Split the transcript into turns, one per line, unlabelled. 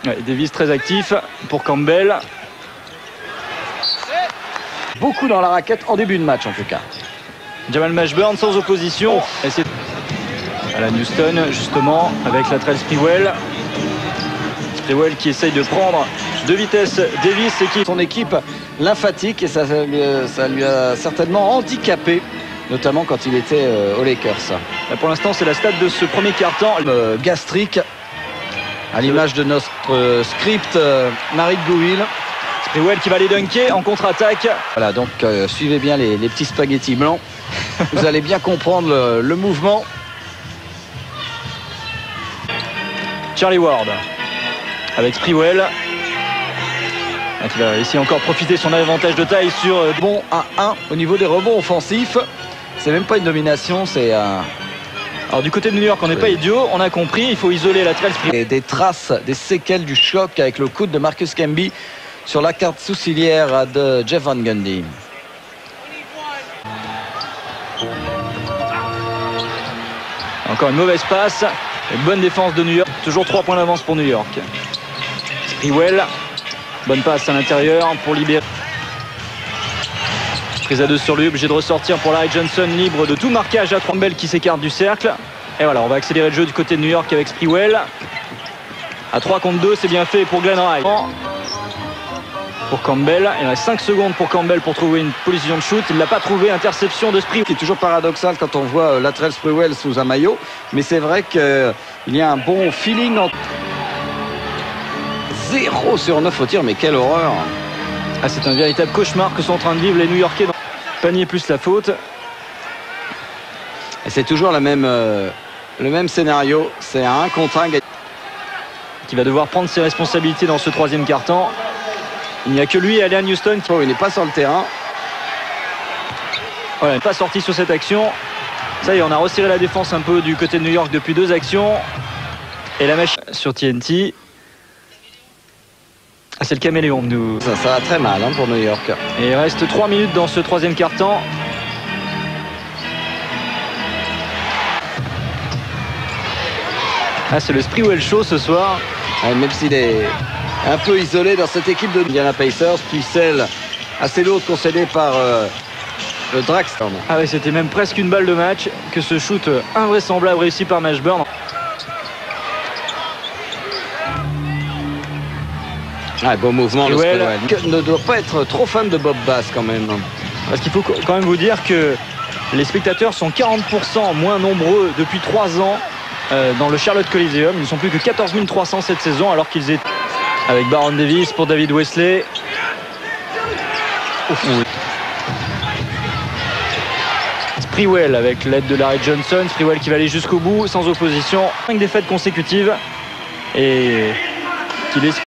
Ouais, Davis très actif pour Campbell.
Beaucoup dans la raquette en début de match en tout cas.
Jamal Mashburn sans opposition. Et c'est Alan Houston justement avec Latrell Sprewell. Sprewell qui essaye de prendre de vitesse Davis et qui...
Son équipe lymphatique et ça lui a certainement handicapé, notamment quand il était aux Lakers.
Là, pour l'instant c'est la stat de ce premier quart-temps.
Gastrique, à l'image de notre script Marie Gouville.
Sprewell qui va les dunker en contre-attaque.
Voilà, donc suivez bien les petits spaghettis blancs. Vous allez bien comprendre le mouvement.
Charlie Ward avec Sprewell. Qui va essayer encore profiter de son avantage de taille sur
bon à 1 au niveau des rebonds offensifs. C'est même pas une domination, c'est un...
Alors du côté de New York, on n'est pas idiot, on a compris, il faut isoler Latrell Sprewell.
Des traces, des séquelles du choc avec le coude de Marcus Camby sur la carte sourcilière de Jeff Van Gundy.
Encore une mauvaise passe, une bonne défense de New York, toujours 3 points d'avance pour New York. Sprewell, bonne passe à l'intérieur pour libérer. Prise à 2 sur lui, obligé de ressortir pour Larry Johnson, libre de tout marquage à Campbell qui s'écarte du cercle. Et voilà, on va accélérer le jeu du côté de New York avec Sprewell. À 3 contre 2, c'est bien fait pour Glenn Wright. Pour Campbell, il reste 5 secondes pour Campbell pour trouver une position de shoot. Il ne l'a pas trouvé, interception de Sprewell.
Qui est toujours paradoxal quand on voit Latrell Sprewell sous un maillot. Mais c'est vrai qu'il y a un bon feeling. 0 sur 9 au tir, mais quelle horreur!
Ah, c'est un véritable cauchemar que sont en train de vivre les New-Yorkais. Panier plus la faute.
Et c'est toujours le même scénario. C'est un contre 1
qui va devoir prendre ses responsabilités dans ce troisième quart-temps. Il n'y a que lui, Alan Houston.
Il n'est pas sur le terrain.
Voilà, il n'est pas sorti sur cette action. Ça y est, on a resserré la défense un peu du côté de New York depuis 2 actions. Et la machine sur TNT. Ah, c'est le caméléon.
Ça va très mal pour New York.
Et il reste 3 minutes dans ce troisième quart-temps. Ah, c'est le Sprewell Show ce soir.
Ouais, même s'il est un peu isolé dans cette équipe de Indiana Pacers, puis celle assez lourde concédée par le Draxton.
Ah oui, c'était même presque une balle de match que ce shoot invraisemblable réussi par Mashburn.
Ah, beau mouvement.
Sprewell
ne doit pas être trop fan de Bob Bass quand même.
Parce qu'il faut quand même vous dire que les spectateurs sont 40% moins nombreux depuis 3 ans dans le Charlotte Coliseum. Ils ne sont plus que 14 300 cette saison alors qu'ils étaient avec Baron Davis pour David Wesley. Sprewell avec l'aide de Larry Johnson. Sprewell qui va aller jusqu'au bout sans opposition. 5 défaites consécutives et qui laisse